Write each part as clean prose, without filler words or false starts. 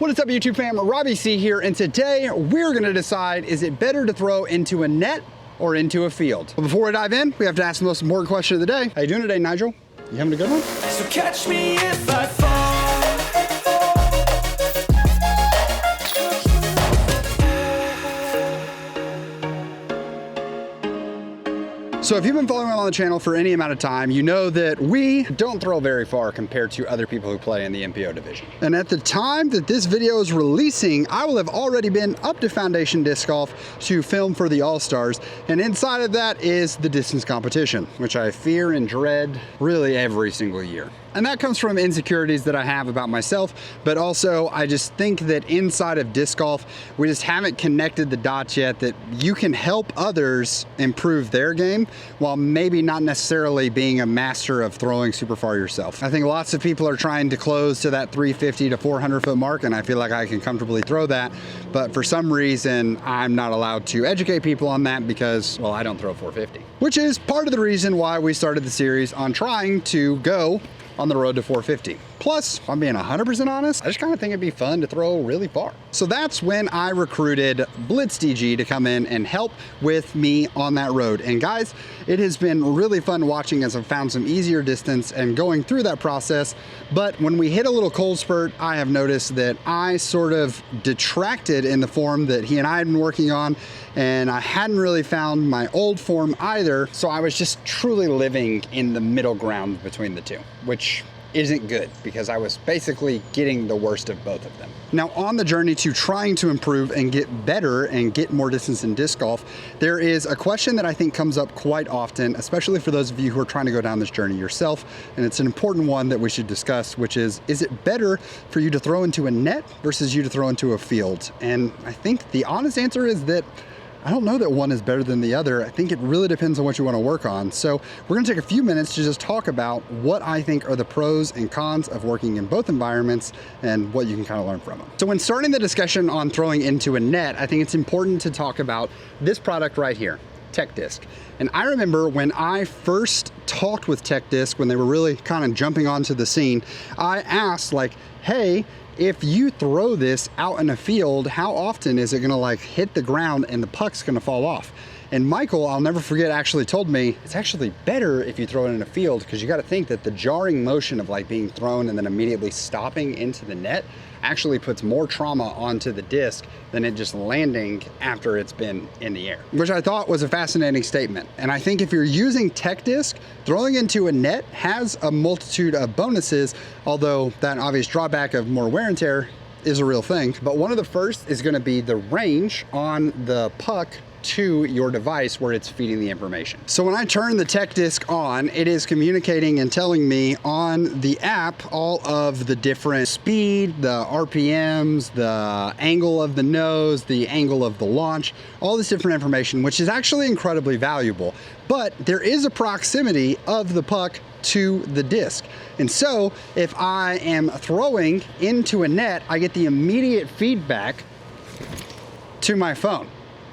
What is up, YouTube fam? Robbie C here, and today we're gonna decide, is it better to throw into a net or into a field? But before we dive in, we have to ask the most important question of the day. How you doing today, Nigel? You having a good one? So catch me if I fall. So if you've been following on the channel for any amount of time, you know that we don't throw very far compared to other people who play in the MPO division. And at the time that this video is releasing, I will have already been up to Foundation Disc Golf to film for the All-Stars. And inside of that is the distance competition, which I fear and dread really every single year. And that comes from insecurities that I have about myself, but also I just think that inside of disc golf, we just haven't connected the dots yet that you can help others improve their game while maybe not necessarily being a master of throwing super far yourself. I think lots of people are trying to close to that 350 to 400 foot mark, and I feel like I can comfortably throw that, but for some reason, I'm not allowed to educate people on that because, well, I don't throw 450. Which is part of the reason why we started the series on trying to go on the road to 450. Plus, if I'm being 100% honest, I just kind of think it'd be fun to throw really far. So that's when I recruited Blitz DG to come in and help with me on that road. And guys, it has been really fun watching as I've found some easier distance and going through that process. But when we hit a little cold spurt, I have noticed that I sort of detracted in the form that he and I had been working on, and I hadn't really found my old form either. So I was just truly living in the middle ground between the two, which isn't good because I was basically getting the worst of both of them. Now, on the journey to trying to improve and get better and get more distance in disc golf, there is a question that I think comes up quite often, especially for those of you who are trying to go down this journey yourself. And it's an important one that we should discuss, which is it better for you to throw into a net versus you to throw into a field? And I think the honest answer is that I don't know that one is better than the other. I think it really depends on what you want to work on. So we're going to take a few minutes to just talk about what I think are the pros and cons of working in both environments and what you can kind of learn from them. So when starting the discussion on throwing into a net, I think it's important to talk about this product right here, TechDisc. And I remember when I first talked with TechDisc, when they were really kind of jumping onto the scene, I asked like, hey, if you throw this out in a field, how often is it gonna like hit the ground and the puck's gonna fall off? And Michael, I'll never forget, actually told me it's actually better if you throw it in a field, because you got to think that the jarring motion of like being thrown and then immediately stopping into the net actually puts more trauma onto the disc than it just landing after it's been in the air, which I thought was a fascinating statement. And I think if you're using TechDisc, throwing into a net has a multitude of bonuses, although that obvious drawback of more wear and tear is a real thing. But one of the first is going to be the range on the puck to your device where it's feeding the information. So when I turn the TechDisc on, it is communicating and telling me on the app all of the different speed, the RPMs, the angle of the nose, the angle of the launch, all this different information, which is actually incredibly valuable. But there is a proximity of the puck to the disc. And so if I am throwing into a net, I get the immediate feedback to my phone.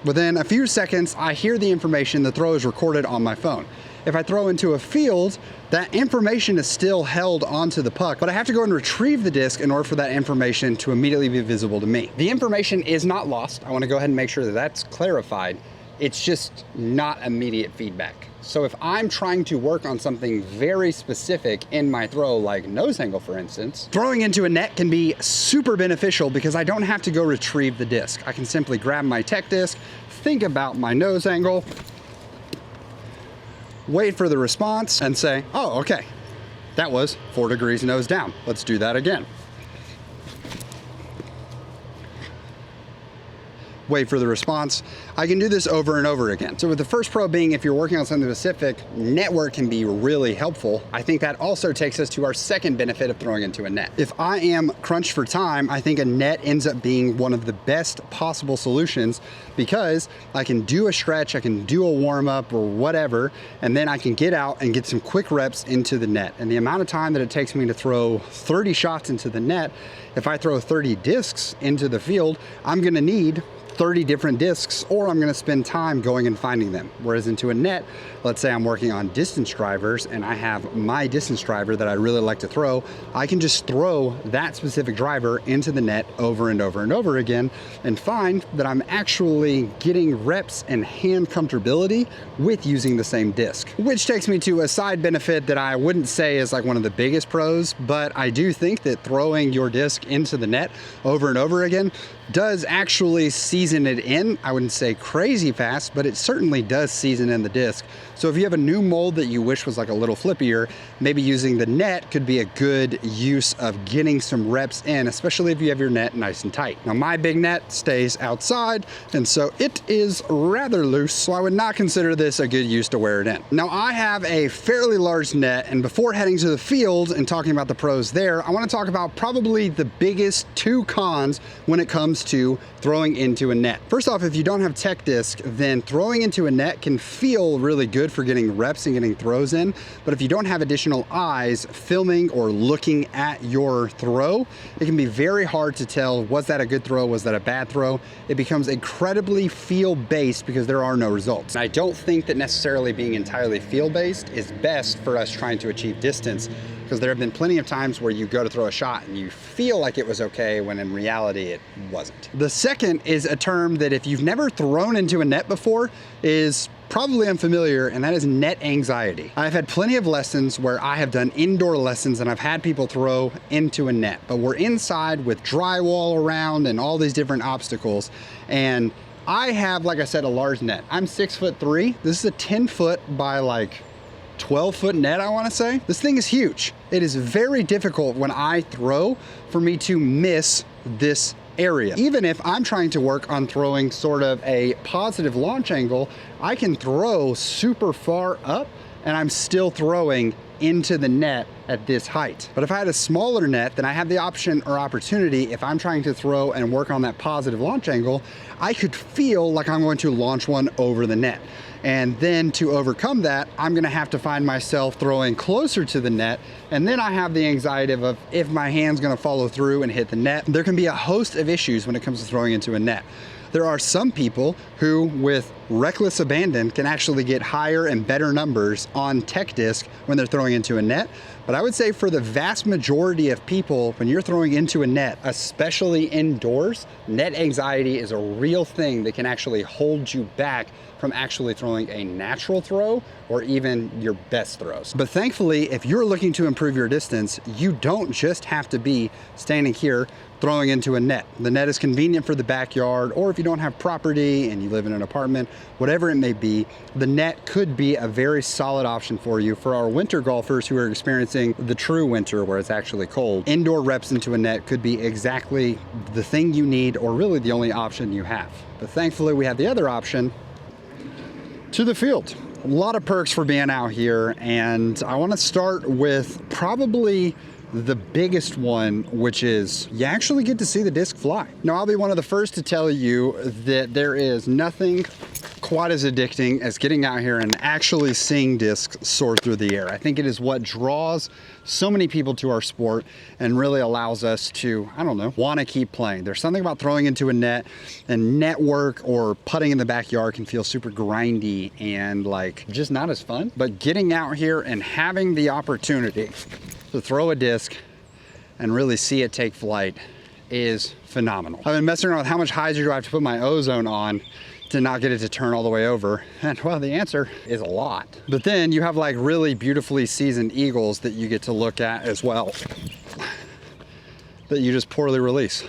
Within a few seconds, I hear the information, the throw is recorded on my phone. If I throw into a field, that information is still held onto the puck, but I have to go and retrieve the disc in order for that information to immediately be visible to me. The information is not lost. I want to go ahead and make sure that that's clarified. It's just not immediate feedback. So if I'm trying to work on something very specific in my throw, like nose angle, for instance, throwing into a net can be super beneficial because I don't have to go retrieve the disc. I can simply grab my TechDisc, think about my nose angle, wait for the response, and say, oh, okay, that was 4 degrees nose down. Let's do that again. Wait for the response. I can do this over and over again. So with the first pro being, if you're working on something specific, network can be really helpful. I think that also takes us to our second benefit of throwing into a net. If I am crunched for time, I think a net ends up being one of the best possible solutions because I can do a stretch, I can do a warm up or whatever, and then I can get out and get some quick reps into the net. And the amount of time that it takes me to throw 30 shots into the net, if I throw 30 discs into the field, I'm gonna need 30 different discs, or I'm gonna spend time going and finding them. Whereas into a net, let's say I'm working on distance drivers and I have my distance driver that I really like to throw, I can just throw that specific driver into the net over and over and over again and find that I'm actually getting reps and hand comfortability with using the same disc. Which takes me to a side benefit that I wouldn't say is like one of the biggest pros, but I do think that throwing your disc into the net over and over again does actually season it in. I wouldn't say crazy fast, but it certainly does season in the disc. So if you have a new mold that you wish was like a little flippier, maybe using the net could be a good use of getting some reps in, especially if you have your net nice and tight. Now my big net stays outside, and so it is rather loose, so I would not consider this a good use to wear it in. Now I have a fairly large net, and before heading to the field and talking about the pros there, I want to talk about probably the biggest two cons when it comes to throwing into a net. First off, if you don't have TechDisc, then throwing into a net can feel really good for getting reps and getting throws in, but if you don't have additional eyes filming or looking at your throw, it can be very hard to tell, was that a good throw, was that a bad throw? It becomes incredibly feel-based because there are no results. And I don't think that necessarily being entirely feel-based is best for us trying to achieve distance, because there have been plenty of times where you go to throw a shot and you feel like it was okay when in reality it wasn't. The second is a term that if you've never thrown into a net before is probably unfamiliar, and that is net anxiety. I've had plenty of lessons where I have done indoor lessons and I've had people throw into a net, but we're inside with drywall around and all these different obstacles, and I have, like I said, a large net. I'm 6'3". This is a 10-foot by like 12-foot net, I want to say. This thing is huge. It is very difficult when I throw for me to miss this area. Even if I'm trying to work on throwing sort of a positive launch angle, I can throw super far up and I'm still throwing into the net at this height. But if I had a smaller net, then I have the option or opportunity, if I'm trying to throw and work on that positive launch angle, I could feel like I'm going to launch one over the net. And then to overcome that, I'm gonna have to find myself throwing closer to the net, and then I have the anxiety of if my hand's gonna follow through and hit the net. There can be a host of issues when it comes to throwing into a net. There are some people who, with reckless abandon, can actually get higher and better numbers on TechDisc when they're throwing into a net. But I would say for the vast majority of people, when you're throwing into a net, especially indoors, net anxiety is a real thing that can actually hold you back from actually throwing a natural throw or even your best throws. But thankfully, if you're looking to improve your distance, you don't just have to be standing here throwing into a net. The net is convenient for the backyard, or if you don't have property and you live in an apartment, whatever it may be, the net could be a very solid option for you. For our winter golfers who are experiencing the true winter where it's actually cold, indoor reps into a net could be exactly the thing you need, or really the only option you have. But thankfully we have the other option, to the field. A lot of perks for being out here, and I want to start with probably the biggest one, which is you actually get to see the disc fly. Now, I'll be one of the first to tell you that there is nothing quite as addicting as getting out here and actually seeing discs soar through the air. I think it is what draws so many people to our sport and really allows us to, I don't know, want to keep playing. There's something about throwing into a net, and network or putting in the backyard can feel super grindy and like just not as fun. But getting out here and having the opportunity to throw a disc and really see it take flight is phenomenal. I've been messing around with how much hyzer do I have to put my ozone on to not get it to turn all the way over, and well, the answer is a lot. But then you have like really beautifully seasoned eagles that you get to look at as well that you just poorly release.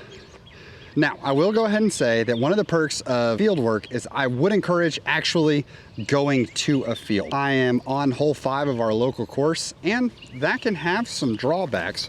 Now, I will go ahead and say that one of the perks of field work is I would encourage actually going to a field. I am on hole 5 of our local course, and that can have some drawbacks.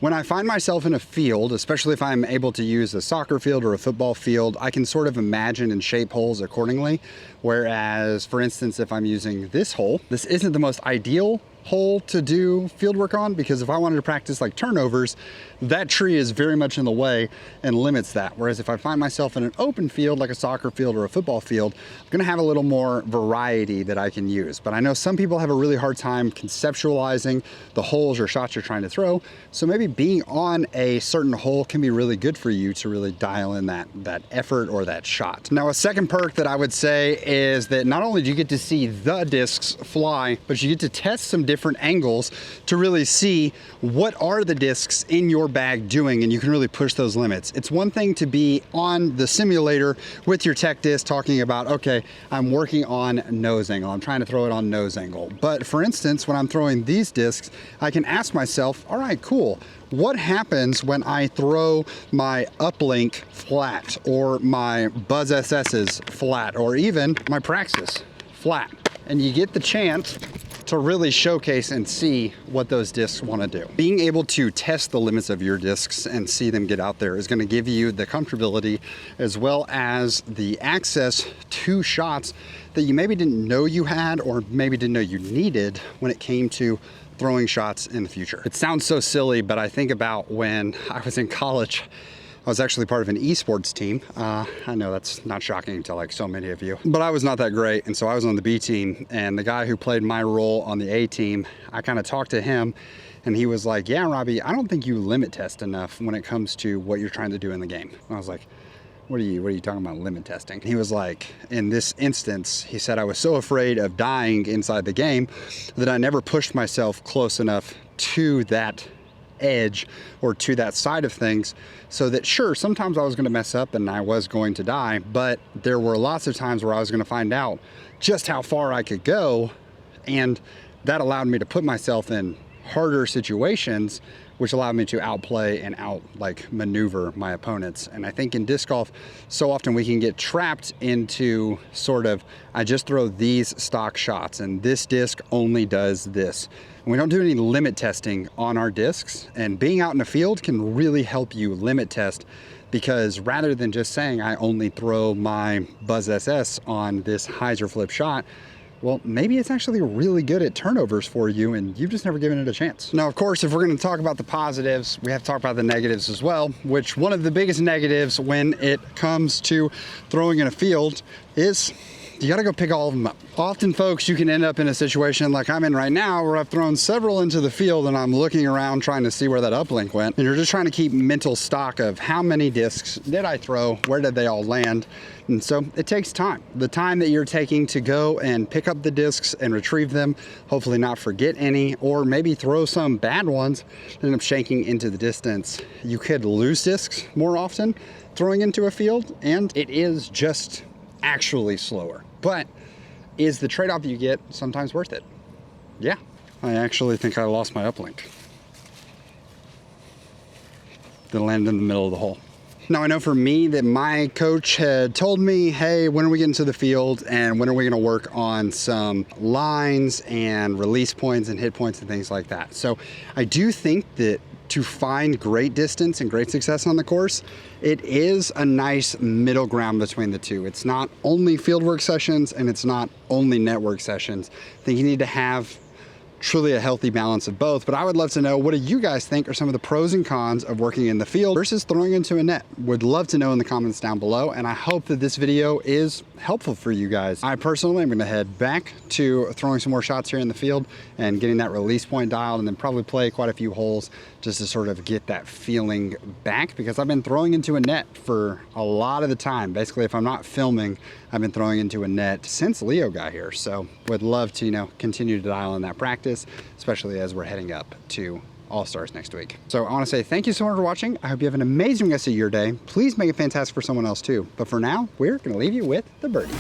When I find myself in a field, especially if I'm able to use a soccer field or a football field, I can sort of imagine and shape holes accordingly. Whereas, for instance, if I'm using this hole, this isn't the most ideal hole to do field work on, because if I wanted to practice like turnovers, that tree is very much in the way and limits that. Whereas if I find myself in an open field like a soccer field or a football field, I'm gonna have a little more variety that I can use. But I know some people have a really hard time conceptualizing the holes or shots you're trying to throw. So maybe being on a certain hole can be really good for you to really dial in that effort or that shot. Now, a second perk that I would say is that not only do you get to see the discs fly, but you get to test some different angles to really see what are the discs in your bag doing, and you can really push those limits. It's one thing to be on the simulator with your TechDisc talking about, okay, I'm working on nose angle, I'm trying to throw it on nose angle. But for instance, when I'm throwing these discs, I can ask myself, all right, cool, what happens when I throw my uplink flat, or my Buzz SS's flat, or even my Praxis flat? And you get the chance to really showcase and see what those discs want to do. Being able to test the limits of your discs and see them get out there is going to give you the comfortability as well as the access to shots that you maybe didn't know you had, or maybe didn't know you needed when it came to throwing shots in the future. It sounds so silly, but I think about when I was in college. I was actually part of an esports team. I know that's not shocking to like so many of you, but I was not that great. And so I was on the B team, and the guy who played my role on the A team, I kind of talked to him, and he was like, yeah, Robbie, I don't think you limit test enough when it comes to what you're trying to do in the game. And I was like, what are you talking about limit testing? He was like, in this instance, he said, I was so afraid of dying inside the game that I never pushed myself close enough to that edge or to that side of things, so that sure, sometimes I was going to mess up and I was going to die, but there were lots of times where I was going to find out just how far I could go, and that allowed me to put myself in harder situations, which allowed me to outplay and maneuver my opponents. And I think in disc golf, so often we can get trapped into sort of, I just throw these stock shots and this disc only does this. And we don't do any limit testing on our discs, and being out in the field can really help you limit test, because rather than just saying I only throw my Buzz SS on this hyzer flip shot, well, maybe it's actually really good at turnovers for you and you've just never given it a chance. Now, of course, if we're going to talk about the positives, we have to talk about the negatives as well, which one of the biggest negatives when it comes to throwing in a field is you got to go pick all of them up. Often, folks, you can end up in a situation like I'm in right now, where I've thrown several into the field and I'm looking around trying to see where that uplink went. And you're just trying to keep mental stock of how many discs did I throw, where did they all land? And so it takes time. The time that you're taking to go and pick up the discs and retrieve them, hopefully not forget any, or maybe throw some bad ones that end up shanking into the distance. You could lose discs more often throwing into a field, and it is just actually slower. But is the trade-off you get sometimes worth it? Yeah. I actually think I lost my uplink. That landed in the middle of the hole. Now, I know for me that my coach had told me, hey, when are we getting to the field and when are we going to work on some lines and release points and hit points and things like that. So I do think that to find great distance and great success on the course, it is a nice middle ground between the two. It's not only fieldwork sessions and it's not only network sessions. I think you need to have truly a healthy balance of both. But I would love to know, what do you guys think are some of the pros and cons of working in the field versus throwing into a net? Would love to know in the comments down below, and I hope that this video is helpful for you guys. I personally am gonna head back to throwing some more shots here in the field and getting that release point dialed, and then probably play quite a few holes just to sort of get that feeling back, because I've been throwing into a net for a lot of the time. Basically, if I'm not filming, I've been throwing into a net since Leo got here. So would love to, continue to dial in that practice, especially as we're heading up to All-Stars next week. So I want to say thank you so much for watching. I hope you have an amazing rest of your day. Please make it fantastic for someone else too. But for now, we're going to leave you with the birdie.